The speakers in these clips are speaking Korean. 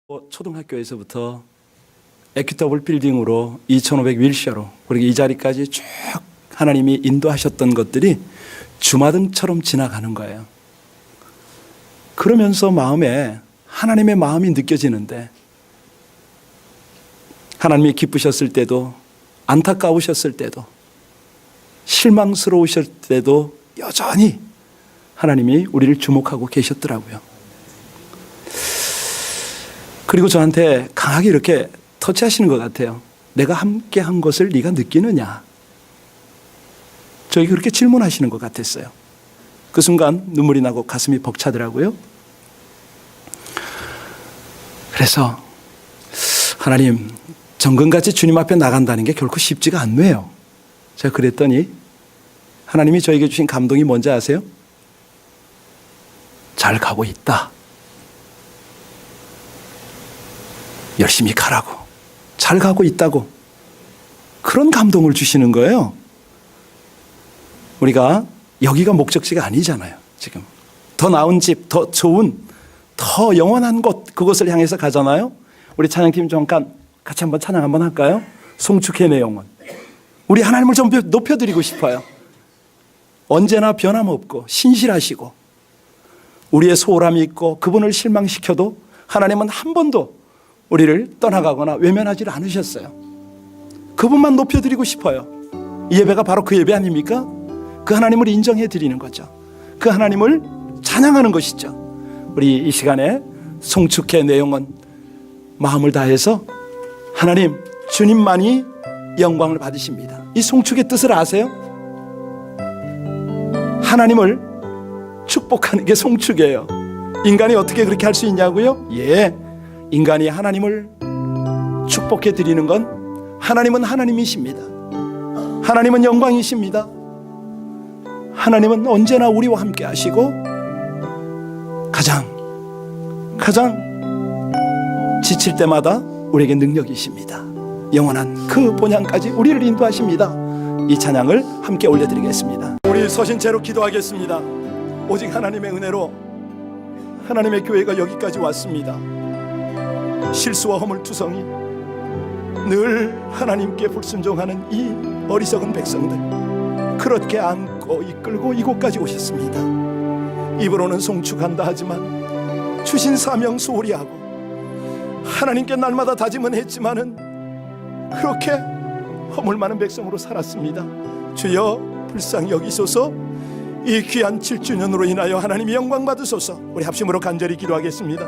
초등학교에서부터 에퀴터블 빌딩으로 2500 윌셔로 그리고 이 자리까지 쭉 하나님이 인도하셨던 것들이 주마등처럼 지나가는 거예요. 그러면서 마음에 하나님의 마음이 느껴지는데, 하나님이 기쁘셨을 때도 안타까우셨을 때도 실망스러우셨을 때도 여전히 하나님이 우리를 주목하고 계셨더라고요. 그리고 저한테 강하게 이렇게 터치하시는 것 같아요. 내가 함께 한 것을 네가 느끼느냐? 저에게 그렇게 질문하시는 것 같았어요. 그 순간 눈물이 나고 가슴이 벅차더라고요. 그래서 하나님, 정금같이 주님 앞에 나간다는 게 결코 쉽지가 않네요. 제가 그랬더니 하나님이 저에게 주신 감동이 뭔지 아세요? 잘 가고 있다. 열심히 가라고. 잘 가고 있다고. 그런 감동을 주시는 거예요. 우리가 여기가 목적지가 아니잖아요. 지금 더 나은 집, 더 좋은, 더 영원한 곳, 그곳을 향해서 가잖아요. 우리 찬양팀 잠깐 같이 한번 찬양 한번 할까요? 송축해 내 영혼. 우리 하나님을 좀 높여드리고 싶어요. 언제나 변함없고 신실하시고 우리의 소홀함이 있고 그분을 실망시켜도 하나님은 한 번도 우리를 떠나가거나 외면하지 않으셨어요. 그분만 높여드리고 싶어요. 이 예배가 바로 그 예배 아닙니까? 그 하나님을 인정해 드리는 거죠. 그 하나님을 찬양하는 것이죠. 우리 이 시간에 송축해 내 영혼 마음을 다해서 하나님, 주님만이 영광을 받으십니다. 이 송축의 뜻을 아세요? 하나님을 축복하는 게 송축이에요. 인간이 어떻게 그렇게 할 수 있냐고요? 예, 인간이 하나님을 축복해 드리는 건 하나님은 하나님이십니다. 하나님은 영광이십니다. 하나님은 언제나 우리와 함께 하시고 가장 지칠 때마다 우리에게 능력이십니다. 영원한 그 본향까지 우리를 인도하십니다. 이 찬양을 함께 올려드리겠습니다. 우리 서신 채로 기도하겠습니다. 오직 하나님의 은혜로 하나님의 교회가 여기까지 왔습니다. 실수와 허물투성이 늘 하나님께 불순종하는 이 어리석은 백성들, 그렇게 안고 이끌고 이곳까지 오셨습니다. 입으로는 송축한다 하지만 주신 사명 소홀히 하고 하나님께 날마다 다짐은 했지만은 그렇게 허물 많은 백성으로 살았습니다. 주여 불쌍히 여기소서. 이 귀한 7주년으로 인하여 하나님이 영광 받으소서. 우리 합심으로 간절히 기도하겠습니다.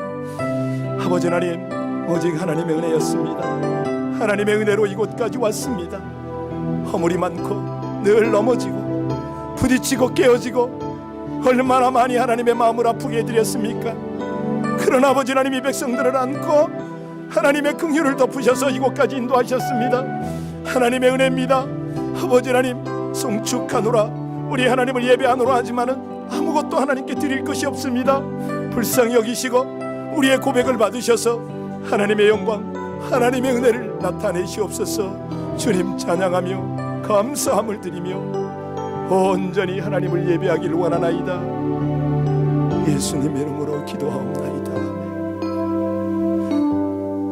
아버지 하나님, 오직 하나님의 은혜였습니다. 하나님의 은혜로 이곳까지 왔습니다. 허물이 많고 늘 넘어지고 부딪히고 깨어지고 얼마나 많이 하나님의 마음을 아프게 해드렸습니까? 그러나 아버지 하나님, 이 백성들을 안고 하나님의 긍휼을 덮으셔서 이곳까지 인도하셨습니다. 하나님의 은혜입니다. 아버지 하나님, 송축하노라, 우리 하나님을 예배하노라 하지만은 아무것도 하나님께 드릴 것이 없습니다. 불쌍히 여기시고 우리의 고백을 받으셔서 하나님의 영광, 하나님의 은혜를 나타내시옵소서. 주님 찬양하며 감사함을 드리며 온전히 하나님을 예배하기를 원하나이다. 예수님의 이름으로 기도하옵나이다.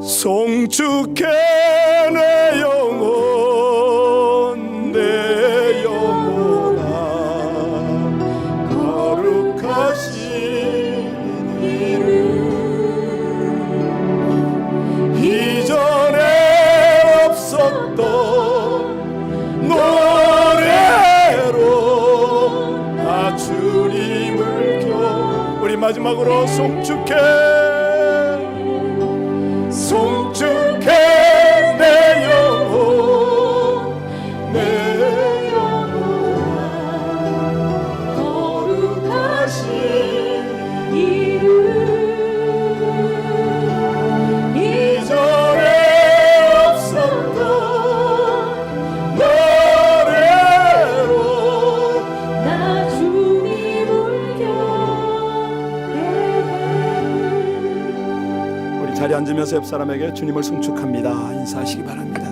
송축해 내 영혼, 내 영혼아, 거룩하신 이름. 이전에 없었던 노래로 나 주님을 겨. 우리 마지막으로 송축해 내 영혼, 내 영혼아, 거룩하신 이름. 이전에 없었던 노래로 나 주님을 경배해. 우리 자리에 앉으면서 옆 사람에게 주님을 송축합니다 인사하시기 바랍니다.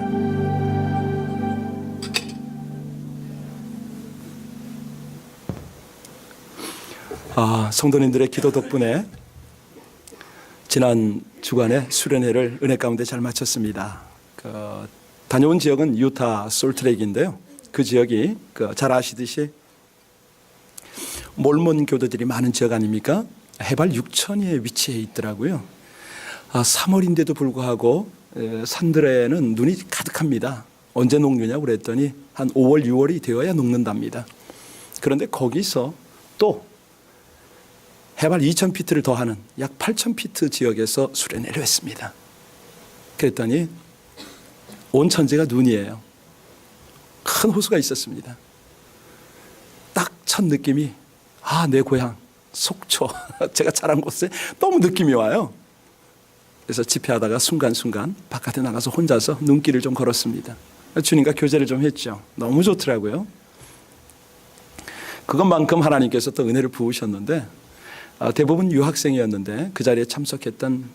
성도님들의 기도 덕분에 지난 주간에 수련회를 은혜 가운데 잘 마쳤습니다. 다녀온 지역은 유타 솔트레이크인데요. 그 지역이 잘 아시듯이 몰몬 교도들이 많은 지역 아닙니까? 해발 6,000에 위치해 있더라고요. 3월인데도 불구하고 산들에는 눈이 가득합니다. 언제 녹느냐고 그랬더니 한 5월, 6월이 되어야 녹는답니다. 그런데 거기서 또 해발 2,000피트를 더하는 약 8,000피트 지역에서 수련회를 했습니다. 그랬더니 온 천지가 눈이에요. 큰 호수가 있었습니다. 딱 첫 느낌이 내 고향 속초 제가 자란 곳에 너무 느낌이 와요. 그래서 집회하다가 순간순간 바깥에 나가서 혼자서 눈길을 좀 걸었습니다. 주님과 교제를 좀 했죠. 너무 좋더라고요. 그것만큼 하나님께서 또 은혜를 부으셨는데 대부분 유학생이었는데 그 자리에 참석했던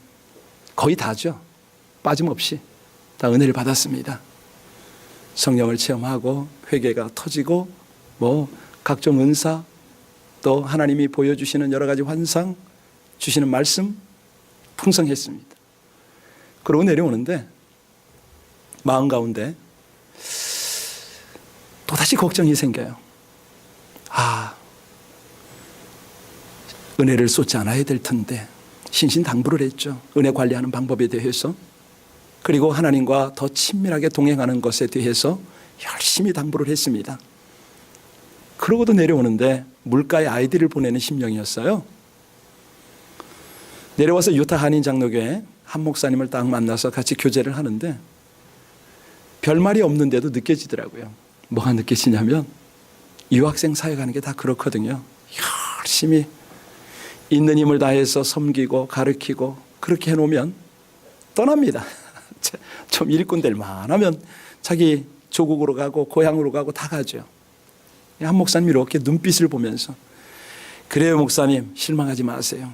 거의 다죠. 빠짐없이 다 은혜를 받았습니다. 성령을 체험하고 회개가 터지고 각종 은사 또 하나님이 보여주시는 여러 가지 환상 주시는 말씀 풍성했습니다. 그러고 내려오는데 마음 가운데 또다시 걱정이 생겨요. 은혜를 쏟지 않아야 될 텐데 신신당부를 했죠. 은혜 관리하는 방법에 대해서. 그리고 하나님과 더 친밀하게 동행하는 것에 대해서 열심히 당부를 했습니다. 그러고도 내려오는데 물가에 아이들을 보내는 심령이었어요. 내려와서 유타 한인 장로교회 한 목사님을 딱 만나서 같이 교제를 하는데 별말이 없는데도 느껴지더라고요. 뭐가 느껴지냐면 유학생 사역하는 게 다 그렇거든요. 열심히 있는 힘을 다해서 섬기고 가르치고 그렇게 해놓으면 떠납니다. 좀 일꾼 될 만하면 자기 조국으로 가고 고향으로 가고 다 가죠. 한 목사님이 이렇게 눈빛을 보면서 그래요 목사님 실망하지 마세요.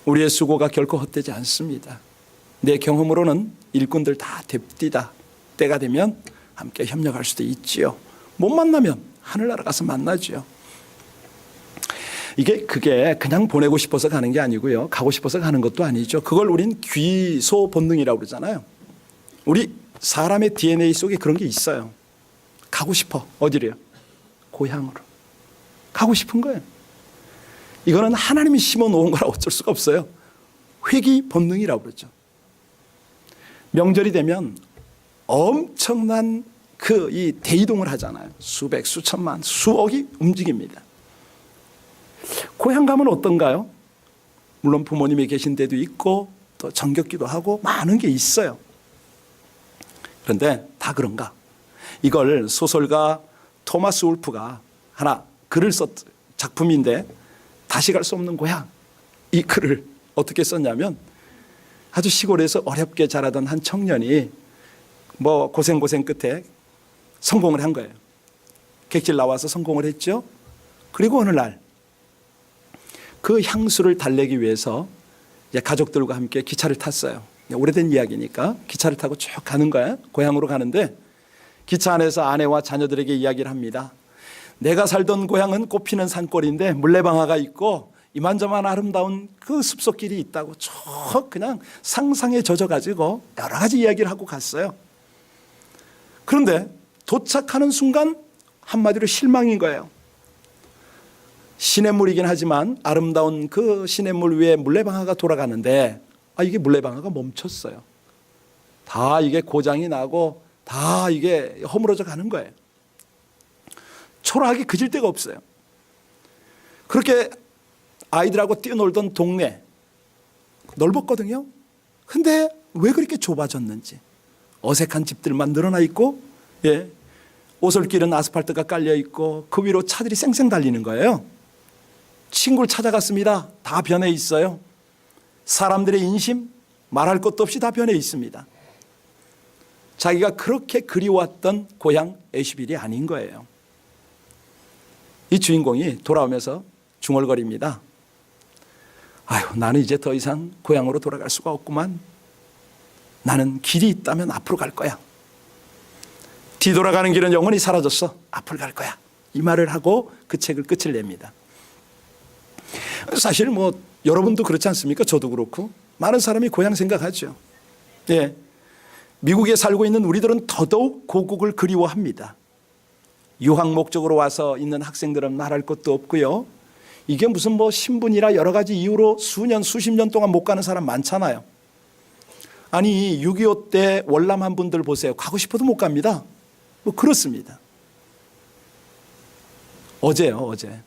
우리의 수고가 결코 헛되지 않습니다. 내 경험으로는 일꾼들 다 됩디다. 때가 되면 함께 협력할 수도 있지요. 못 만나면 하늘나라 가서 만나죠. 그게 그냥 보내고 싶어서 가는 게 아니고요. 가고 싶어서 가는 것도 아니죠. 그걸 우린 귀소 본능이라고 그러잖아요. 우리 사람의 DNA 속에 그런 게 있어요. 가고 싶어. 어디래요? 고향으로. 가고 싶은 거예요. 이거는 하나님이 심어놓은 거라 어쩔 수가 없어요. 회귀 본능이라고 그러죠. 명절이 되면 엄청난 이 대이동을 하잖아요. 수백, 수천만, 수억이 움직입니다. 고향 가면 어떤가요? 물론 부모님이 계신 데도 있고 또 정겹기도 하고 많은 게 있어요. 그런데 다 그런가? 이걸 소설가 토마스 울프가 하나 글을 썼 작품인데 다시 갈 수 없는 고향 이 글을 어떻게 썼냐면 아주 시골에서 어렵게 자라던 한 청년이 고생 끝에 성공을 한 거예요. 객실 나와서 성공을 했죠. 그리고 어느 날 그 향수를 달래기 위해서 가족들과 함께 기차를 탔어요. 오래된 이야기니까 기차를 타고 쭉 가는 거예요. 고향으로 가는데 기차 안에서 아내와 자녀들에게 이야기를 합니다. 내가 살던 고향은 꽃피는 산골인데 물레방아가 있고 이만저만 아름다운 그 숲속길이 있다고 그냥 상상에 젖어가지고 여러 가지 이야기를 하고 갔어요. 그런데 도착하는 순간 한마디로 실망인 거예요. 시냇물이긴 하지만 아름다운 그 시냇물 위에 물레방아가 돌아가는데 이게 물레방아가 멈췄어요. 다 이게 고장이 나고 다 이게 허물어져 가는 거예요. 초라하게 그질 데가 없어요. 그렇게 아이들하고 뛰어놀던 동네 넓었거든요. 근데 왜 그렇게 좁아졌는지 어색한 집들만 늘어나 있고 오솔길은 아스팔트가 깔려 있고 그 위로 차들이 쌩쌩 달리는 거예요. 친구를 찾아갔습니다. 다 변해 있어요. 사람들의 인심 말할 것도 없이 다 변해 있습니다. 자기가 그렇게 그리워왔던 고향 애슈빌이 아닌 거예요. 이 주인공이 돌아오면서 중얼거립니다. 나는 이제 더 이상 고향으로 돌아갈 수가 없구만. 나는 길이 있다면 앞으로 갈 거야. 뒤돌아가는 길은 영원히 사라졌어. 앞으로 갈 거야. 이 말을 하고 그 책을 끝을 냅니다. 사실 뭐 여러분도 그렇지 않습니까? 저도 그렇고 많은 사람이 고향 생각하죠. 예, 미국에 살고 있는 우리들은 더더욱 고국을 그리워합니다. 유학 목적으로 와서 있는 학생들은 말할 것도 없고요. 이게 무슨 뭐 신분이라 여러 가지 이유로 수년 수십 년 동안 못 가는 사람 많잖아요. 아니 6.25 때 월남한 분들 보세요. 가고 싶어도 못 갑니다. 뭐 그렇습니다. 어제요, 어제.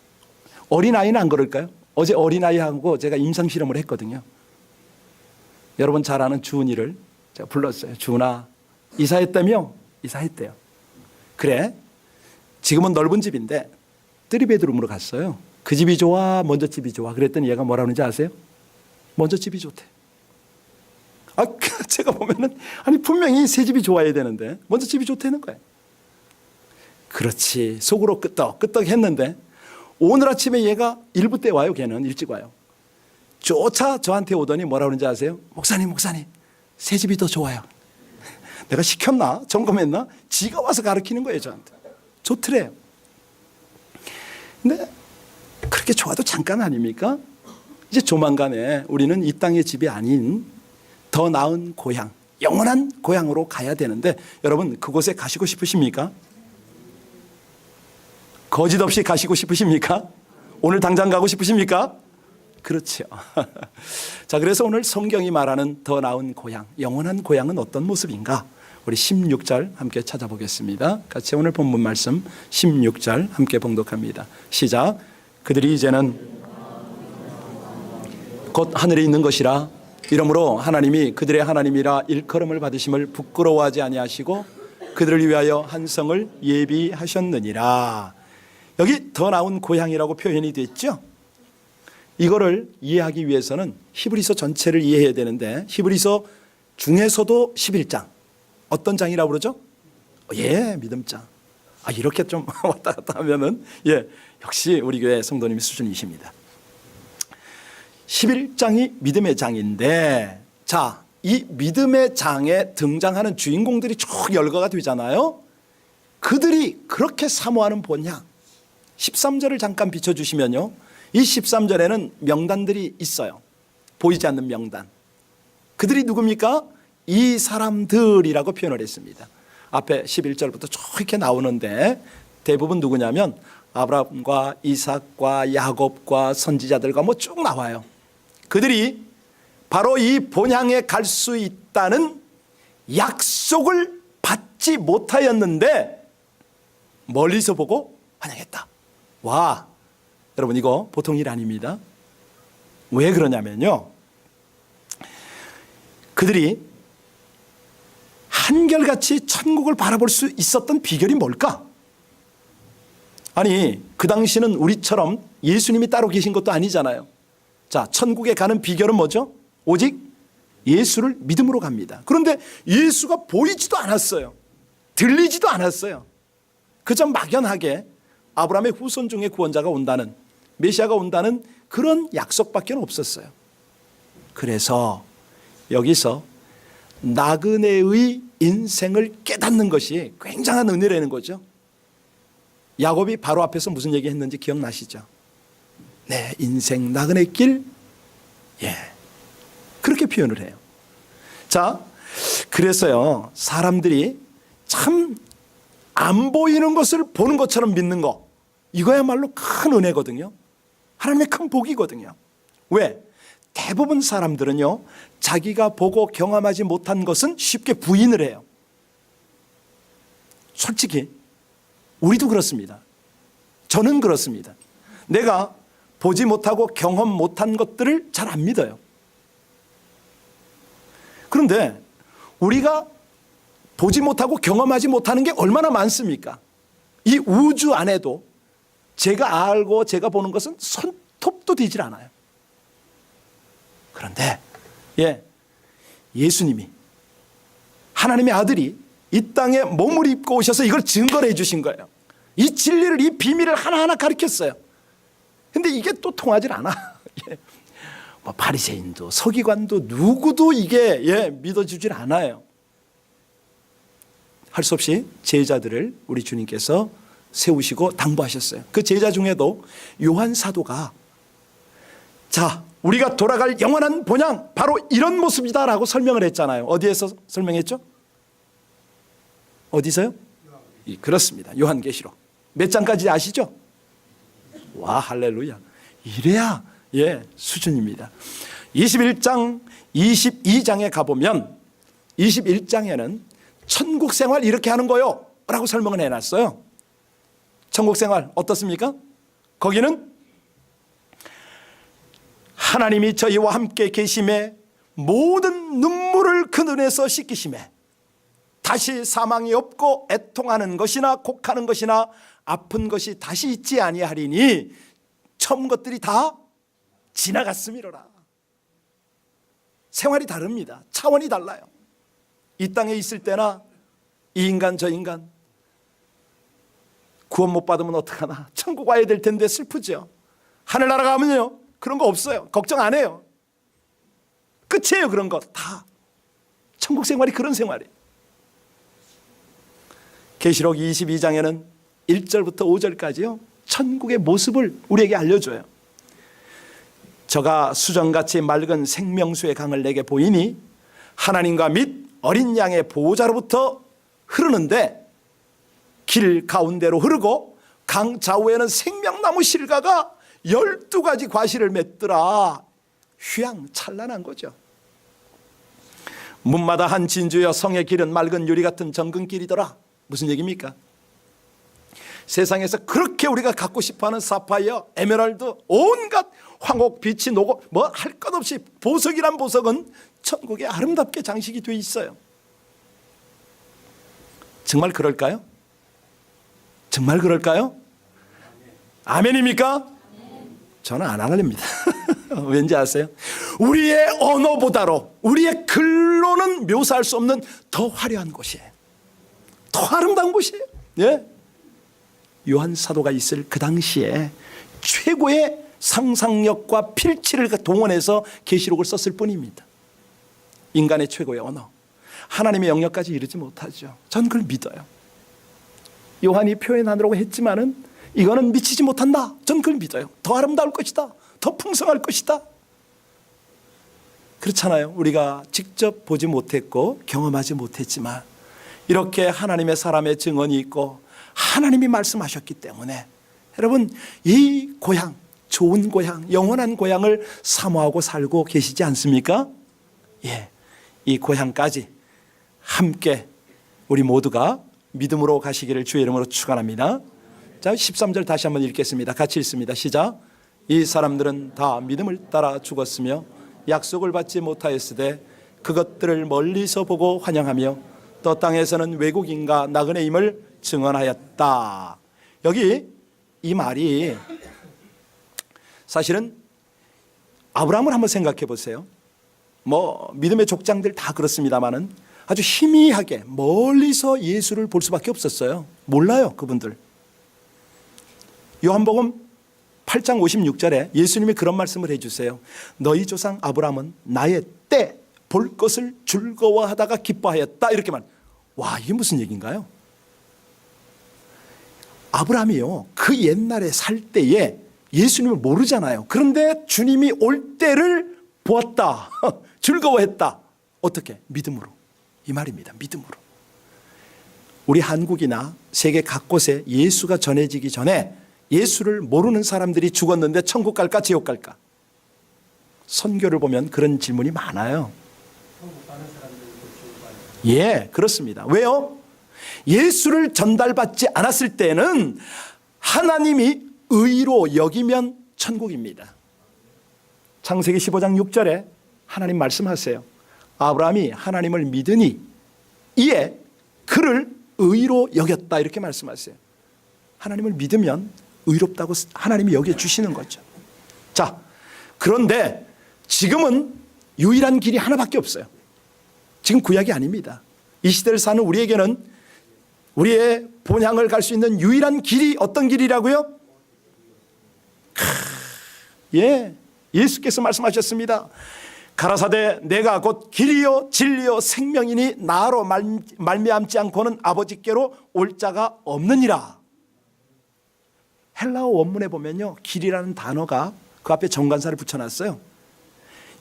어린아이는 안 그럴까요? 어제 어린아이하고 제가 임상실험을 했거든요. 여러분 잘 아는 주은이를 제가 불렀어요. 주은아, 이사했다며? 이사했대요. 그래, 지금은 넓은 집인데 3베드룸으로 갔어요. 그 집이 좋아, 먼저 집이 좋아? 그랬더니 얘가 뭐라 그러는지 아세요? 먼저 집이 좋대. 아, 제가 보면은 아니 분명히 새 집이 좋아야 되는데 먼저 집이 좋다는 거예요. 그렇지, 속으로 끄떡끄떡 했는데 오늘 아침에 얘가 일부 때 와요. 걔는 일찍 와요. 조차 저한테 오더니 뭐라 그러는지 아세요? 목사님 새 집이 더 좋아요. 내가 시켰나? 점검했나? 지가 와서 가르치는 거예요. 저한테. 좋더래요. 근데 그렇게 좋아도 잠깐 아닙니까? 이제 조만간에 우리는 이 땅의 집이 아닌 더 나은 고향, 영원한 고향으로 가야 되는데 여러분 그곳에 가시고 싶으십니까? 거짓 없이 가시고 싶으십니까? 오늘 당장 가고 싶으십니까? 그렇죠. 자, 그래서 오늘 성경이 말하는 더 나은 고향, 영원한 고향은 어떤 모습인가? 우리 16절 함께 찾아보겠습니다. 같이 오늘 본문 말씀 16절 함께 봉독합니다. 시작. 그들이 이제는 곧 하늘에 있는 것이라 이러므로 하나님이 그들의 하나님이라 일컬음을 받으심을 부끄러워하지 아니하시고 그들을 위하여 한 성을 예비하셨느니라. 여기 더 나은 고향이라고 표현이 됐죠. 이거를 이해하기 위해서는 히브리서 전체를 이해해야 되는데 히브리서 중에서도 11장 어떤 장이라고 그러죠? 예, 믿음장. 아, 이렇게 좀 왔다 갔다 하면은 예, 역시 우리 교회 성도님이 수준이십니다. 11장이 믿음의 장인데 자, 이 믿음의 장에 등장하는 주인공들이 쭉 열거가 되잖아요. 그들이 그렇게 사모하는 본향 13절을 잠깐 비춰주시면요, 이 13절에는 명단들이 있어요. 보이지 않는 명단. 그들이 누굽니까? 이 사람들이라고 표현을 했습니다. 앞에 11절부터 쭉 이렇게 나오는데 대부분 누구냐면 아브라함과 이삭과 야곱과 선지자들과 뭐 쭉 나와요. 그들이 바로 이 본향에 갈 수 있다는 약속을 받지 못하였는데 멀리서 보고 환영했다. 와, 여러분 이거 보통 일 아닙니다. 왜 그러냐면요, 그들이 한결같이 천국을 바라볼 수 있었던 비결이 뭘까? 아니 그 당시는 우리처럼 예수님이 따로 계신 것도 아니잖아요. 자, 천국에 가는 비결은 뭐죠? 오직 예수를 믿음으로 갑니다. 그런데 예수가 보이지도 않았어요. 들리지도 않았어요. 그저 막연하게 아브라함의 후손 중에 구원자가 온다는, 메시아가 온다는 그런 약속밖에 없었어요. 그래서 여기서 나그네의 인생을 깨닫는 것이 굉장한 은혜라는 거죠. 야곱이 바로 앞에서 무슨 얘기했는지 기억나시죠? 내 인생 나그네 길, 예, 그렇게 표현을 해요. 자, 그래서요 사람들이 참 안 보이는 것을 보는 것처럼 믿는 거, 이거야말로 큰 은혜거든요. 하나님의 큰 복이거든요. 왜? 대부분 사람들은요 자기가 보고 경험하지 못한 것은 쉽게 부인을 해요. 솔직히 우리도 그렇습니다. 저는 그렇습니다. 내가 보지 못하고 경험 못한 것들을 잘 안 믿어요. 그런데 우리가 보지 못하고 경험하지 못하는 게 얼마나 많습니까? 이 우주 안에도 제가 알고 제가 보는 것은 손톱도 되질 않아요. 그런데 예수님이, 하나님의 아들이 이 땅에 몸을 입고 오셔서 이걸 증거를 해 주신 거예요. 이 진리를, 이 비밀을 하나하나 가르쳤어요. 근데 이게 또 통하질 않아. 뭐 바리새인도 서기관도 누구도 이게 믿어주질 않아요. 할 수 없이 제자들을 우리 주님께서 세우시고 당부하셨어요. 그 제자 중에도 요한 사도가 자, 우리가 돌아갈 영원한 본향 바로 이런 모습이다라고 설명을 했잖아요. 어디에서 설명했죠? 어디서요? 그렇습니다. 요한계시록 몇 장까지 아시죠? 와, 할렐루야. 이래야 수준입니다. 21장 22장에 가보면 21장에는 천국 생활 이렇게 하는 거요 라고 설명을 해놨어요. 천국 생활 어떻습니까? 거기는 하나님이 저희와 함께 계심에 모든 눈물을 그 눈에서 씻기심에 다시 사망이 없고 애통하는 것이나 곡하는 것이나 아픈 것이 다시 있지 아니하리니 처음 것들이 다 지나갔음이로라. 생활이 다릅니다. 차원이 달라요. 이 땅에 있을 때나 이 인간 저 인간 구원 못 받으면 어떡하나, 천국 와야 될 텐데 슬프죠. 하늘나라 가면요 그런 거 없어요. 걱정 안 해요. 끝이에요. 그런 거 다. 천국 생활이 그런 생활이에요. 계시록 22장에는 1절부터 5절까지요 천국의 모습을 우리에게 알려줘요. 저가 수정같이 맑은 생명수의 강을 내게 보이니 하나님과 및 어린 양의 보호자로부터 흐르는데 길 가운데로 흐르고 강 좌우에는 생명나무 실과가 12가지 과실을 맺더라. 휘황찬란한 거죠. 문마다 한 진주여 성의 길은 맑은 유리 같은 정금길이더라. 무슨 얘기입니까? 세상에서 그렇게 우리가 갖고 싶어하는 사파이어, 에메랄드, 온갖 황옥, 빛이 노고 뭐 할 것 없이 보석이란 보석은 천국에 아름답게 장식이 되어 있어요. 정말 그럴까요? 정말 그럴까요? 아멘입니까? 저는 안 할랍니다. 왠지 아세요? 우리의 언어보다로 우리의 글로는 묘사할 수 없는 더 화려한 곳이에요. 더 아름다운 곳이에요. 예? 요한 사도가 있을 그 당시에 최고의 상상력과 필치를 동원해서 계시록을 썼을 뿐입니다. 인간의 최고의 언어, 하나님의 영역까지 이르지 못하죠. 전 그걸 믿어요. 요한이 표현하느라고 했지만은 이거는 미치지 못한다. 전 그걸 믿어요. 더 아름다울 것이다. 더 풍성할 것이다. 그렇잖아요. 우리가 직접 보지 못했고 경험하지 못했지만 이렇게 하나님의 사람의 증언이 있고 하나님이 말씀하셨기 때문에 여러분 이 고향, 좋은 고향, 영원한 고향을 사모하고 살고 계시지 않습니까? 예, 이 고향까지 함께 우리 모두가 믿음으로 가시기를 주의 이름으로 축원합니다. 자, 13절 다시 한번 읽겠습니다. 같이 읽습니다. 시작. 이 사람들은 다 믿음을 따라 죽었으며 약속을 받지 못하였으되 그것들을 멀리서 보고 환영하며 또 땅에서는 외국인과 나그네임을 증언하였다. 여기 이 말이 사실은 아브라함을 한번 생각해 보세요. 뭐 믿음의 족장들 다 그렇습니다만은 아주 희미하게 멀리서 예수를 볼 수밖에 없었어요. 몰라요, 그분들. 요한복음 8장 56절에 예수님이 그런 말씀을 해주세요. 너희 조상 아브라함은 나의 때 볼 것을 즐거워하다가 기뻐하였다. 이렇게 말. 와, 이게 무슨 얘기인가요? 아브라함이요, 그 옛날에 살 때에 예수님을 모르잖아요. 그런데 주님이 올 때를 보았다. 즐거워했다. 어떻게? 믿음으로. 이 말입니다. 믿음으로. 우리 한국이나 세계 각곳에 예수가 전해지기 전에 예수를 모르는 사람들이 죽었는데 천국 갈까 지옥 갈까? 선교를 보면 그런 질문이 많아요. 예, 그렇습니다. 왜요? 예수를 전달받지 않았을 때는 하나님이 의로 여기면 천국입니다. 창세기 15장 6절에 하나님 말씀하세요. 아브라함이 하나님을 믿으니 이에 그를 의로 여겼다. 이렇게 말씀하세요. 하나님을 믿으면 의롭다고 하나님이 여겨주시는 거죠. 자, 그런데 지금은 유일한 길이 하나밖에 없어요. 지금 구약이 아닙니다. 이 시대를 사는 우리에게는 우리의 본향을 갈 수 있는 유일한 길이 어떤 길이라고요? 예, 예수께서 말씀하셨습니다. 가라사대 내가 곧 길이요 진리요 생명이니 나로 말미암지 않고는 아버지께로 올 자가 없느니라. 헬라어 원문에 보면요, 길이라는 단어가 그 앞에 정관사를 붙여놨어요.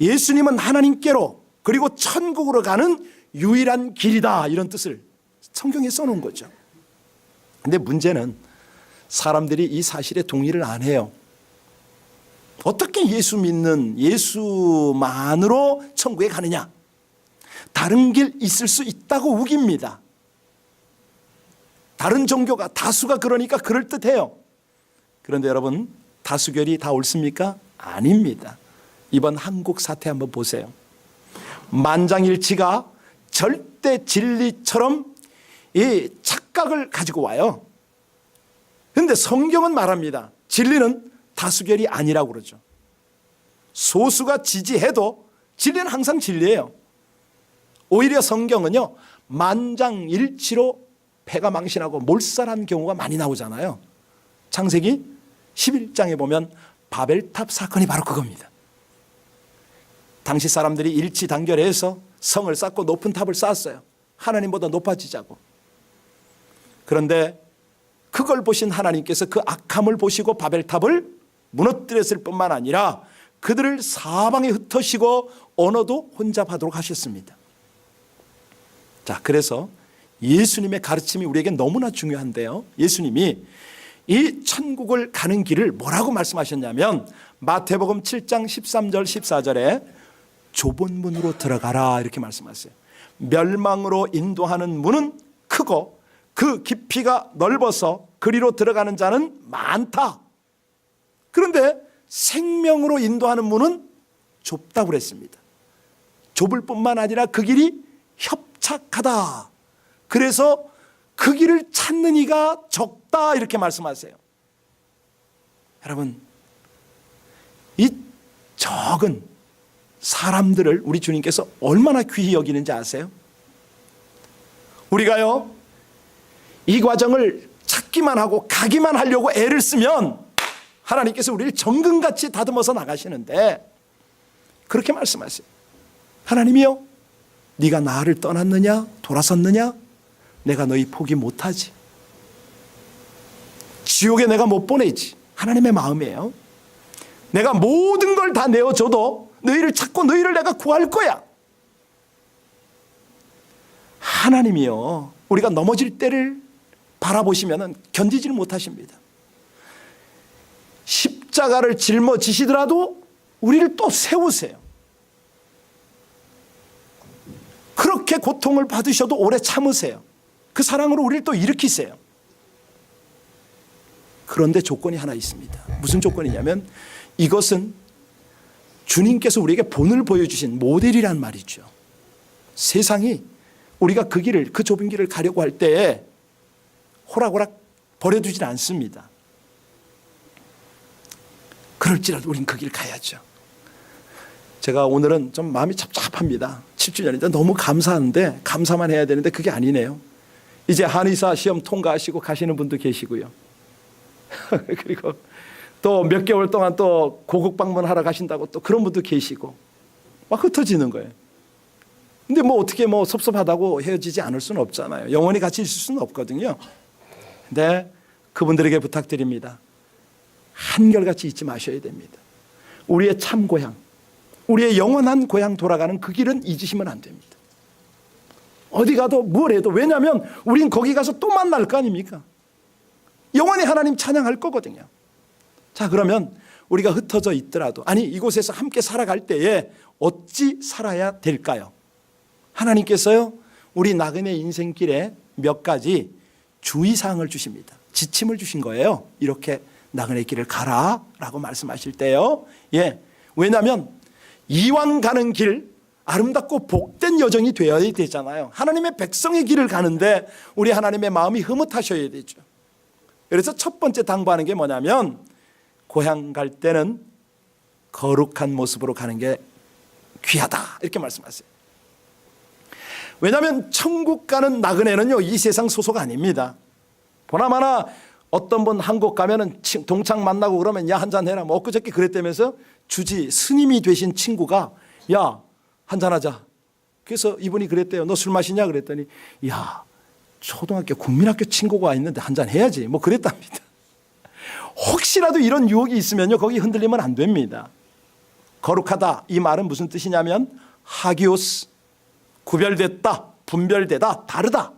예수님은 하나님께로 그리고 천국으로 가는 유일한 길이다, 이런 뜻을 성경에 써놓은 거죠. 근데 문제는 사람들이 이 사실에 동의를 안 해요. 어떻게 예수 믿는 예수만으로 천국에 가느냐? 다른 길 있을 수 있다고 우깁니다. 다른 종교가 다수가 그러니까 그럴듯해요. 그런데 여러분, 다수결이 다 옳습니까? 아닙니다. 이번 한국 사태 한번 보세요. 만장일치가 절대 진리처럼 이 착각을 가지고 와요. 그런데 성경은 말합니다. 진리는 다수결이 아니라고 그러죠. 소수가 지지해도 진리는 항상 진리예요. 오히려 성경은요, 만장일치로 패가 망신하고 몰살한 경우가 많이 나오잖아요. 창세기 11장에 보면 바벨탑 사건이 바로 그겁니다. 당시 사람들이 일치단결해서 성을 쌓고 높은 탑을 쌓았어요. 하나님보다 높아지자고. 그런데 그걸 보신 하나님께서 그 악함을 보시고 바벨탑을 무너뜨렸을 뿐만 아니라 그들을 사방에 흩으시고 언어도 혼잡하도록 하셨습니다. 자, 그래서 예수님의 가르침이 우리에게 너무나 중요한데요. 예수님이 이 천국을 가는 길을 뭐라고 말씀하셨냐면 마태복음 7장 13절 14절에 좁은 문으로 들어가라, 이렇게 말씀하세요. 멸망으로 인도하는 문은 크고 그 깊이가 넓어서 그리로 들어가는 자는 많다. 그런데 생명으로 인도하는 문은 좁다고 그랬습니다. 좁을 뿐만 아니라 그 길이 협착하다. 그래서 그 길을 찾는 이가 적다, 이렇게 말씀하세요. 여러분, 이 적은 사람들을 우리 주님께서 얼마나 귀히 여기는지 아세요? 우리가요, 이 과정을 찾기만 하고 가기만 하려고 애를 쓰면 하나님께서 우리를 정금같이 다듬어서 나가시는데 그렇게 말씀하세요. 하나님이요, 네가 나를 떠났느냐 돌아섰느냐 내가 너희 포기 못하지. 지옥에 내가 못 보내지. 하나님의 마음이에요. 내가 모든 걸 다 내어줘도 너희를 찾고 너희를 내가 구할 거야. 하나님이요, 우리가 넘어질 때를 바라보시면 견디지를 못하십니다. 십자가를 짊어지시더라도 우리를 또 세우세요. 그렇게 고통을 받으셔도 오래 참으세요. 그 사랑으로 우리를 또 일으키세요. 그런데 조건이 하나 있습니다. 무슨 조건이냐면 이것은 주님께서 우리에게 본을 보여주신 모델이란 말이죠. 세상이 우리가 그 길을, 그 좁은 길을 가려고 할 때에 호락호락 버려두질 않습니다. 그럴지라도 우린 그 길 가야죠. 제가 오늘은 좀 마음이 찹찹합니다. 7주년인데 너무 감사한데 감사만 해야 되는데 그게 아니네요. 이제 한의사 시험 통과하시고 가시는 분도 계시고요. 그리고 또 몇 개월 동안 또 고국 방문하러 가신다고 또 그런 분도 계시고 막 흩어지는 거예요. 근데 뭐 어떻게 뭐 섭섭하다고 헤어지지 않을 수는 없잖아요. 영원히 같이 있을 수는 없거든요. 근데 그분들에게 부탁드립니다. 한결같이 잊지 마셔야 됩니다. 우리의 참 고향, 우리의 영원한 고향 돌아가는 그 길은 잊으시면 안 됩니다. 어디 가도 뭘 해도, 왜냐하면 우린 거기 가서 또 만날 거 아닙니까? 영원히 하나님 찬양할 거거든요. 자, 그러면 우리가 흩어져 있더라도, 아니 이곳에서 함께 살아갈 때에 어찌 살아야 될까요? 하나님께서요, 우리 나그네 인생길에 몇 가지 주의사항을 주십니다. 지침을 주신 거예요. 이렇게 나그네 길을 가라라고 말씀하실 때요. 예, 왜냐하면 이왕 가는 길 아름답고 복된 여정이 되어야 되잖아요. 하나님의 백성의 길을 가는데 우리 하나님의 마음이 흐뭇하셔야 되죠. 그래서 첫 번째 당부하는 게 뭐냐면 고향 갈 때는 거룩한 모습으로 가는 게 귀하다, 이렇게 말씀하세요. 왜냐하면 천국 가는 나그네는요, 이 세상 소속 아닙니다. 보나마나 어떤 분 한국 가면은 동창 만나고 그러면 야 한잔 해라, 뭐 엊그저께 그랬다면서 주지 스님이 되신 친구가 야 한잔하자. 그래서 이분이 그랬대요. 너 술 마시냐 그랬더니 야 초등학교 국민학교 친구가 있는데 한잔 해야지, 뭐 그랬답니다. 혹시라도 이런 유혹이 있으면요, 거기 흔들리면 안 됩니다. 거룩하다, 이 말은 무슨 뜻이냐면 하기오스, 구별됐다, 분별되다, 다르다.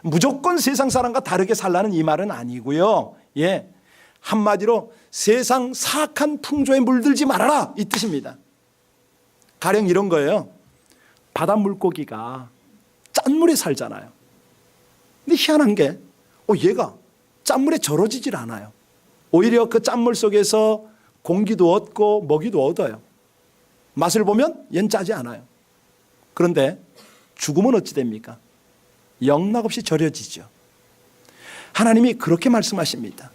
무조건 세상 사람과 다르게 살라는 이 말은 아니고요. 예, 한마디로 세상 사악한 풍조에 물들지 말아라, 이 뜻입니다. 가령 이런 거예요. 바다 물고기가 짠물에 살잖아요. 근데 희한한 게 얘가 짠물에 절어지질 않아요. 오히려 그 짠물 속에서 공기도 얻고 먹이도 얻어요. 맛을 보면 얜 짜지 않아요. 그런데 죽으면 어찌 됩니까? 영락없이 절여지죠. 하나님이 그렇게 말씀하십니다.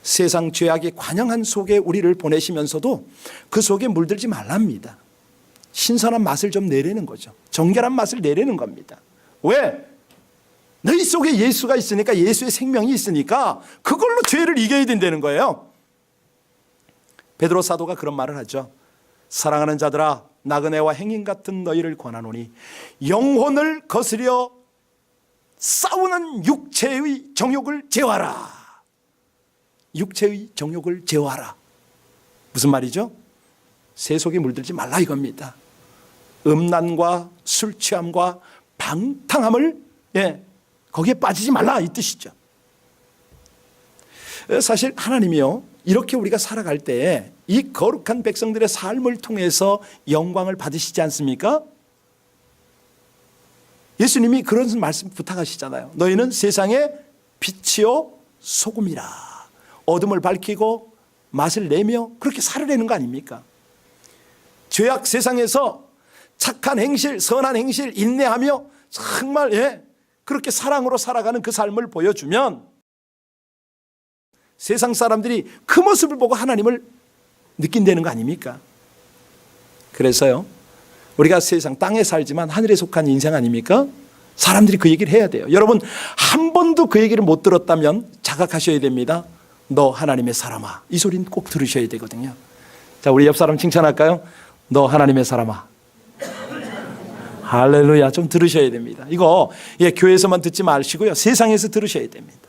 세상 죄악의 관영한 속에 우리를 보내시면서도 그 속에 물들지 말랍니다. 신선한 맛을 좀 내려는 거죠. 정결한 맛을 내려는 겁니다. 왜? 너희 속에 예수가 있으니까, 예수의 생명이 있으니까 그걸로 죄를 이겨야 된다는 거예요. 베드로 사도가 그런 말을 하죠. 사랑하는 자들아, 나그네와 행인 같은 너희를 권하노니 영혼을 거스려 싸우는 육체의 정욕을 제어하라. 육체의 정욕을 제어하라. 무슨 말이죠? 세 속에 물들지 말라 이겁니다. 음란과 술 취함과 방탕함을 거기에 빠지지 말라 이 뜻이죠. 사실 하나님이요, 이렇게 우리가 살아갈 때 이 거룩한 백성들의 삶을 통해서 영광을 받으시지 않습니까? 예수님이 그런 말씀 부탁하시잖아요. 너희는 세상의 빛이요 소금이라. 어둠을 밝히고 맛을 내며 그렇게 살으라는 거 아닙니까? 죄악 세상에서 착한 행실, 선한 행실, 인내하며 정말 그렇게 사랑으로 살아가는 그 삶을 보여주면 세상 사람들이 그 모습을 보고 하나님을 느낀다는 거 아닙니까? 그래서요, 우리가 세상 땅에 살지만 하늘에 속한 인생 아닙니까? 사람들이 그 얘기를 해야 돼요. 여러분, 한 번도 그 얘기를 못 들었다면 자각하셔야 됩니다. 너 하나님의 사람아, 이 소리는 꼭 들으셔야 되거든요. 자, 우리 옆 사람 칭찬할까요? 너 하나님의 사람아. 할렐루야. 좀 들으셔야 됩니다. 이거 교회에서만 듣지 마시고요, 세상에서 들으셔야 됩니다.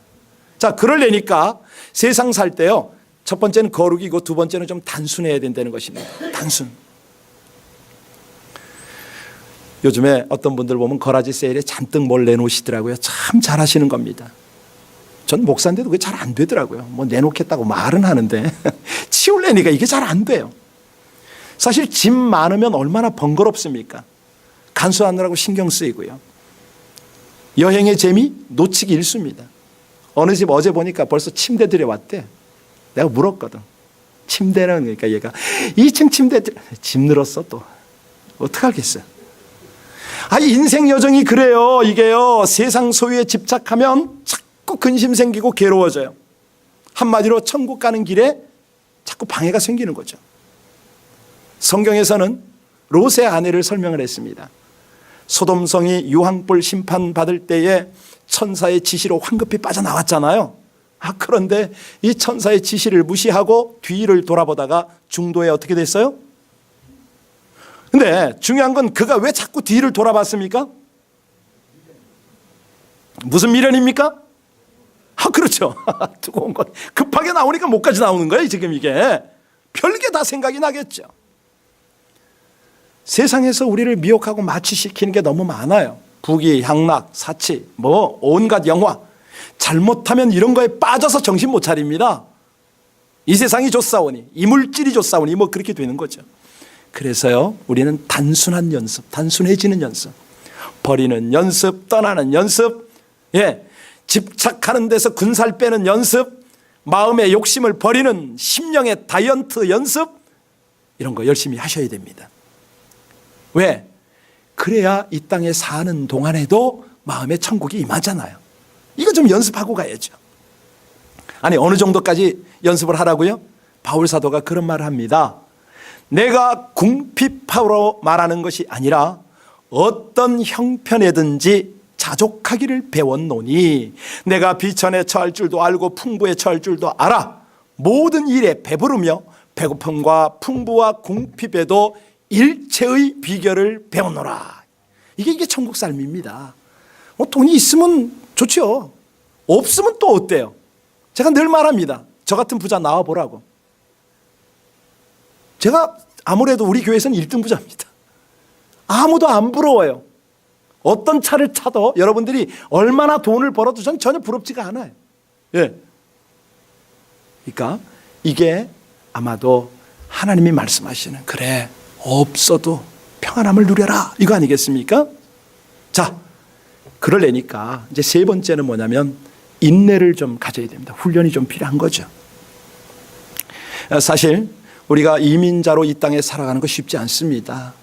자, 그러려니까 세상 살 때요, 첫 번째는 거룩이고 두 번째는 좀 단순해야 된다는 것입니다. 단순. 요즘에 어떤 분들 보면 거라지 세일에 잔뜩 뭘 내놓으시더라고요. 참 잘하시는 겁니다. 전 목사인데도 그게 잘 안 되더라고요. 뭐 내놓겠다고 말은 하는데 치우려니까 이게 잘 안 돼요. 사실 짐 많으면 얼마나 번거롭습니까? 간수하느라고 신경 쓰이고요. 여행의 재미 놓치기 일쑤입니다. 어느 집 어제 보니까 벌써 침대 들여왔대. 내가 물었거든. 침대는, 그러니까 얘가 2층 침대 짐 늘었어 또. 어떡하겠어요. 인생 여정이 그래요. 이게요, 세상 소유에 집착하면 자꾸 근심 생기고 괴로워져요. 한마디로 천국 가는 길에 자꾸 방해가 생기는 거죠. 성경에서는 롯의 아내를 설명을 했습니다. 소돔성이 유황불 심판받을 때에 천사의 지시로 황급히 빠져나왔잖아요. 그런데 이 천사의 지시를 무시하고 뒤를 돌아보다가 중도에 어떻게 됐어요? 근데 중요한 건 그가 왜 자꾸 뒤를 돌아봤습니까? 무슨 미련입니까? 그렇죠. 뜨거운 것. 급하게 나오니까 목까지 나오는 거예요, 지금 이게. 별게 다 생각이 나겠죠. 세상에서 우리를 미혹하고 마취시키는 게 너무 많아요. 부귀, 향락, 사치, 온갖 영화. 잘못하면 이런 거에 빠져서 정신 못 차립니다. 이 세상이 좋사오니, 이 물질이 좋사오니, 그렇게 되는 거죠. 그래서요, 우리는 단순한 연습, 단순해지는 연습, 버리는 연습, 떠나는 연습, 집착하는 데서 군살 빼는 연습, 마음의 욕심을 버리는 심령의 다이어트 연습, 이런 거 열심히 하셔야 됩니다. 왜? 그래야 이 땅에 사는 동안에도 마음의 천국이 임하잖아요. 이거 좀 연습하고 가야죠. 아니, 어느 정도까지 연습을 하라고요? 바울 사도가 그런 말을 합니다. 내가 궁핍하러 말하는 것이 아니라 어떤 형편에든지 자족하기를 배웠노니 내가 비천에 처할 줄도 알고 풍부에 처할 줄도 알아. 모든 일에 배부르며 배고픔과 풍부와 궁핍에도 일체의 비결을 배우노라. 이게 천국 삶입니다. 돈이 있으면 좋죠. 없으면 또 어때요? 제가 늘 말합니다. 저 같은 부자 나와보라고. 제가 아무래도 우리 교회에서는 1등 부자입니다. 아무도 안 부러워요. 어떤 차를 타도 여러분들이 얼마나 돈을 벌어도 전 전혀 부럽지가 않아요. 예. 그러니까 이게 아마도 하나님이 말씀하시는, 그래 없어도 평안함을 누려라, 이거 아니겠습니까? 자, 그러려니까 이제 세 번째는 뭐냐면 인내를 좀 가져야 됩니다. 훈련이 좀 필요한 거죠. 사실 우리가 이민자로 이 땅에 살아가는 거 쉽지 않습니다.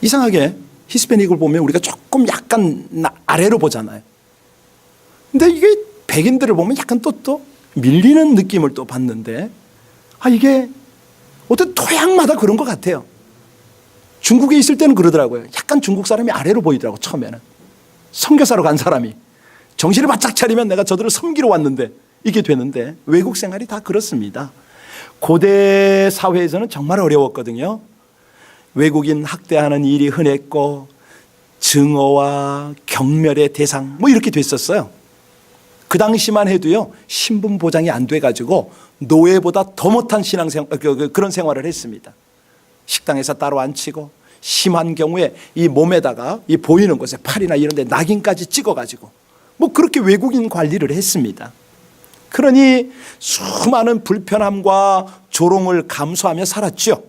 이상하게 히스패닉을 보면 우리가 조금 약간 아래로 보잖아요. 근데 이게 백인들을 보면 약간 또 밀리는 느낌을 또 받는데, 이게 어떤 토양마다 그런 것 같아요. 중국에 있을 때는 그러더라고요. 약간 중국 사람이 아래로 보이더라고. 처음에는 선교사로 간 사람이 정신을 바짝 차리면 내가 저들을 섬기러 왔는데 이게 되는데, 외국 생활이 다 그렇습니다. 고대 사회에서는 정말 어려웠거든요. 외국인 학대하는 일이 흔했고 증오와 경멸의 대상 이렇게 됐었어요. 그 당시만 해도요, 신분 보장이 안 돼가지고 노예보다 더 못한 그런 생활을 했습니다. 식당에서 따로 앉히고, 심한 경우에 이 몸에다가 이 보이는 곳에 팔이나 이런 데 낙인까지 찍어가지고 그렇게 외국인 관리를 했습니다. 그러니 수많은 불편함과 조롱을 감수하며 살았죠.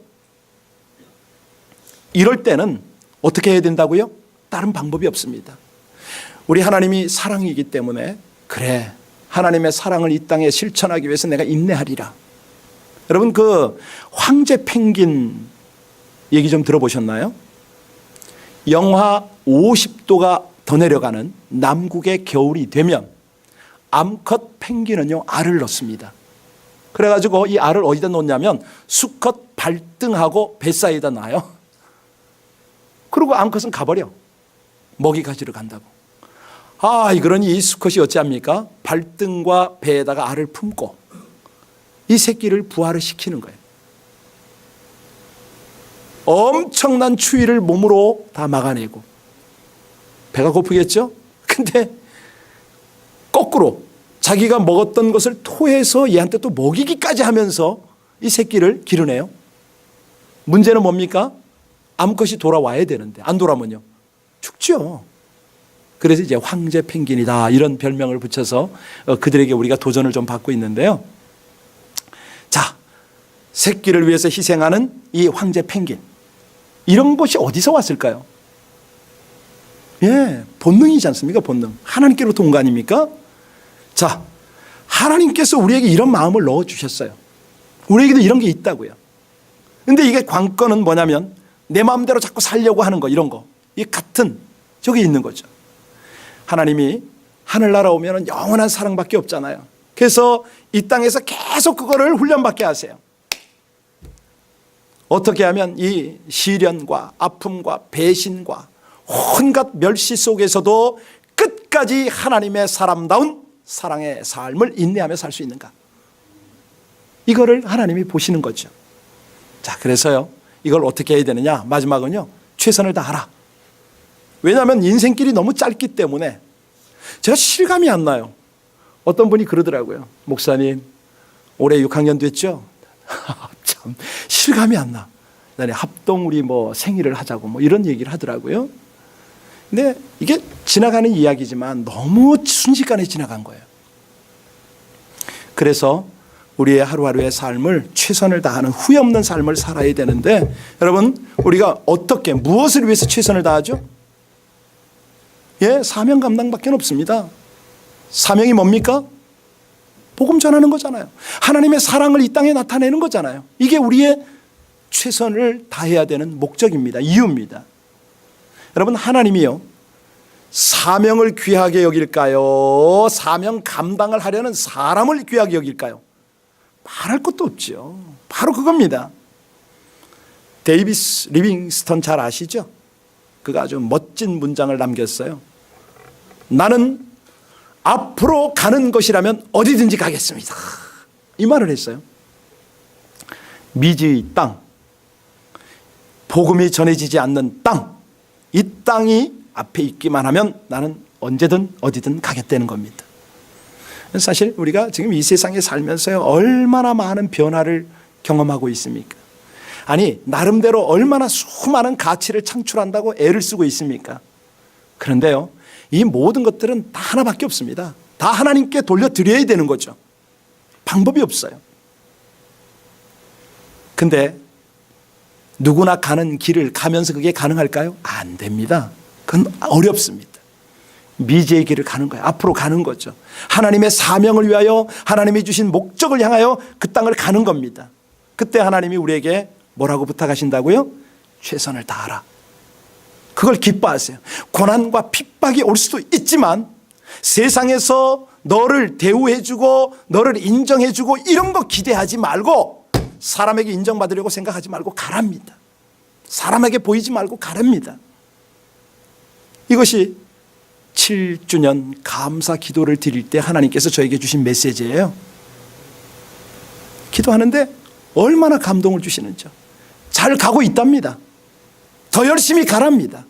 이럴 때는 어떻게 해야 된다고요? 다른 방법이 없습니다. 우리 하나님이 사랑이기 때문에, 그래 하나님의 사랑을 이 땅에 실천하기 위해서 내가 인내하리라. 여러분, 그 황제 펭귄 얘기 좀 들어보셨나요? 영하 50도가 더 내려가는 남극의 겨울이 되면 암컷 펭귄은요, 알을 넣습니다. 그래가지고 이 알을 어디다 놓냐면 수컷 발등하고 뱃사이에다 놔요. 그리고 암컷은 가버려. 먹이 가지러 간다고. 그러니 이 수컷이 어찌합니까? 발등과 배에다가 알을 품고 이 새끼를 부화를 시키는 거예요. 엄청난 추위를 몸으로 다 막아내고, 배가 고프겠죠? 근데 거꾸로 자기가 먹었던 것을 토해서 얘한테 또 먹이기까지 하면서 이 새끼를 기르네요. 문제는 뭡니까? 암컷이 돌아와야 되는데 안 돌아오면요, 죽죠. 그래서 이제 황제 펭귄이다, 이런 별명을 붙여서 그들에게 우리가 도전을 좀 받고 있는데요. 자, 새끼를 위해서 희생하는 이 황제 펭귄, 이런 것이 어디서 왔을까요? 예, 본능이지 않습니까? 본능. 하나님께로부터 온 거 아닙니까? 자, 하나님께서 우리에게 이런 마음을 넣어주셨어요. 우리에게도 이런 게 있다고요. 근데 이게 관건은 뭐냐면 내 마음대로 자꾸 살려고 하는 거, 이런 거, 이 같은 저기 있는 거죠. 하나님이 하늘나라 오면 영원한 사랑밖에 없잖아요. 그래서 이 땅에서 계속 그거를 훈련받게 하세요. 어떻게 하면 이 시련과 아픔과 배신과 온갖 멸시 속에서도 끝까지 하나님의 사람다운 사랑의 삶을 인내하며 살 수 있는가, 이거를 하나님이 보시는 거죠. 자, 그래서요, 이걸 어떻게 해야 되느냐, 마지막은요, 최선을 다하라. 왜냐하면 인생길이 너무 짧기 때문에 제가 실감이 안 나요. 어떤 분이 그러더라고요. 목사님, 올해 6학년 됐죠? 참 실감이 안 나. 합동 우리 생일을 하자고 이런 얘기를 하더라고요. 근데 이게 지나가는 이야기지만 너무 순식간에 지나간 거예요. 그래서 우리의 하루하루의 삶을 최선을 다하는 후회 없는 삶을 살아야 되는데, 여러분, 우리가 어떻게, 무엇을 위해서 최선을 다하죠? 예, 사명 감당밖에 없습니다. 사명이 뭡니까? 복음 전하는 거잖아요. 하나님의 사랑을 이 땅에 나타내는 거잖아요. 이게 우리의 최선을 다해야 되는 목적입니다. 이유입니다. 여러분, 하나님이요, 사명을 귀하게 여길까요? 사명 감당을 하려는 사람을 귀하게 여길까요? 말할 것도 없죠. 바로 그겁니다. 데이비스 리빙스턴 잘 아시죠? 그가 아주 멋진 문장을 남겼어요. 나는 앞으로 가는 것이라면 어디든지 가겠습니다. 이 말을 했어요. 미지의 땅, 복음이 전해지지 않는 땅, 이 땅이 앞에 있기만 하면 나는 언제든 어디든 가겠다는 겁니다. 사실 우리가 지금 이 세상에 살면서 얼마나 많은 변화를 경험하고 있습니까? 아니, 나름대로 얼마나 수많은 가치를 창출한다고 애를 쓰고 있습니까? 그런데요, 이 모든 것들은 다 하나밖에 없습니다. 다 하나님께 돌려드려야 되는 거죠. 방법이 없어요. 근데 누구나 가는 길을 가면서 그게 가능할까요? 안 됩니다. 그건 어렵습니다. 미지의 길을 가는 거예요. 앞으로 가는 거죠. 하나님의 사명을 위하여, 하나님이 주신 목적을 향하여 그 땅을 가는 겁니다. 그때 하나님이 우리에게 뭐라고 부탁하신다고요? 최선을 다하라. 그걸 기뻐하세요. 고난과 핍박이 올 수도 있지만 세상에서 너를 대우해주고 너를 인정해주고 이런 거 기대하지 말고, 사람에게 인정받으려고 생각하지 말고 가랍니다. 사람에게 보이지 말고 가랍니다. 이것이 7주년 감사 기도를 드릴 때 하나님께서 저에게 주신 메시지예요. 기도하는데 얼마나 감동을 주시는지요. 잘 가고 있답니다. 더 열심히 가랍니다.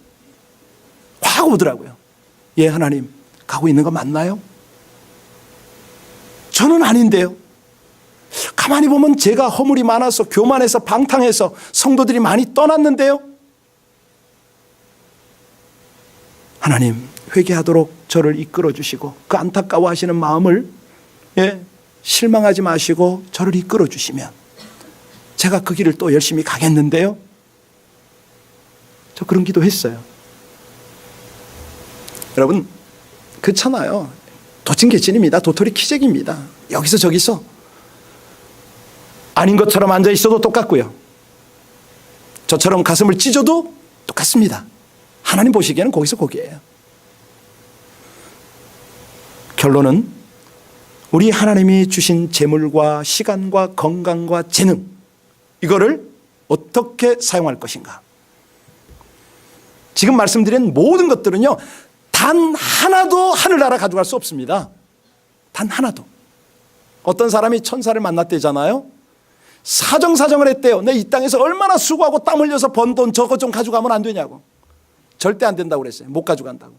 확 오더라고요. 예, 하나님, 가고 있는 거 맞나요? 저는 아닌데요. 가만히 보면 제가 허물이 많아서 교만해서 방탕해서 성도들이 많이 떠났는데요. 하나님, 회개하도록 저를 이끌어 주시고 그 안타까워하시는 마음을 실망하지 마시고 저를 이끌어 주시면 제가 그 길을 또 열심히 가겠는데요. 저 그런 기도했어요. 여러분, 그렇잖아요. 도찐개찐입니다. 도토리 키재기입니다. 여기서 저기서 아닌 것처럼 앉아 있어도 똑같고요. 저처럼 가슴을 찢어도 똑같습니다. 하나님 보시기에는 거기서 거기에요. 결론은 우리 하나님이 주신 재물과 시간과 건강과 재능, 이거를 어떻게 사용할 것인가. 지금 말씀드린 모든 것들은요, 단 하나도 하늘나라 가져갈 수 없습니다. 단 하나도. 어떤 사람이 천사를 만났대잖아요. 사정사정을 했대요. 내 이 땅에서 얼마나 수고하고 땀 흘려서 번 돈 저거 좀 가져가면 안 되냐고. 절대 안 된다고 그랬어요. 못 가져간다고.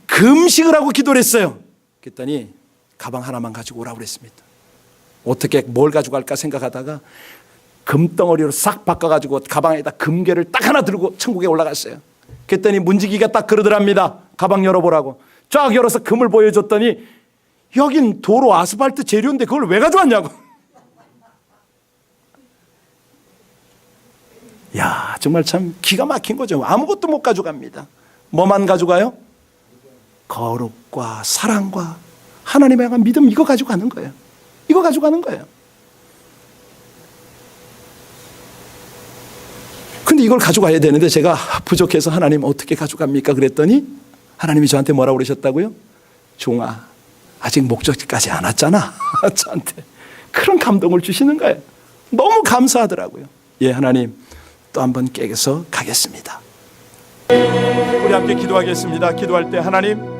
금식을 하고 기도를 했어요. 그랬더니 가방 하나만 가지고 오라고 그랬습니다. 어떻게 뭘 가져갈까 생각하다가 금덩어리로 싹 바꿔가지고 가방에다 금괴를 딱 하나 들고 천국에 올라갔어요. 그랬더니 문지기가 딱 그러더랍니다. 가방 열어보라고. 쫙 열어서 금을 보여줬더니 여긴 도로 아스팔트 재료인데 그걸 왜 가져왔냐고. 야, 정말 참 기가 막힌 거죠. 아무것도 못 가져갑니다. 뭐만 가져가요? 거룩과 사랑과 하나님에 대한 믿음, 이거 가지고 가는 거예요. 이거 가지고 가는 거예요. 근데 이걸 가져가야 되는데 제가 부족해서 하나님 어떻게 가져갑니까? 그랬더니 하나님이 저한테 뭐라고 그러셨다고요? 종아, 아직 목적지까지 안 왔잖아. 저한테 그런 감동을 주시는 거예요. 너무 감사하더라고요. 예, 하나님, 또 한번 깨서 가겠습니다. 우리 함께 기도하겠습니다. 기도할 때 하나님,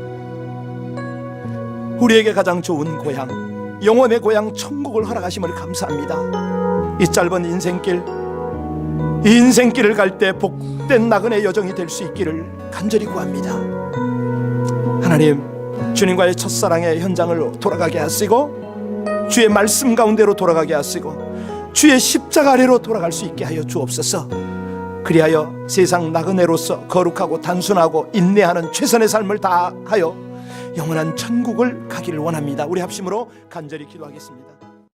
우리에게 가장 좋은 고향, 영혼의 고향 천국을 허락하심을 감사합니다. 이 짧은 인생길, 이 인생길을 갈 때 복된 나그네 여정이 될 수 있기를 간절히 구합니다. 하나님, 주님과의 첫사랑의 현장을 돌아가게 하시고 주의 말씀 가운데로 돌아가게 하시고 주의 십자가 아래로 돌아갈 수 있게 하여 주옵소서. 그리하여 세상 나그네로서 거룩하고 단순하고 인내하는 최선의 삶을 다하여 영원한 천국을 가기를 원합니다. 우리 합심으로 간절히 기도하겠습니다.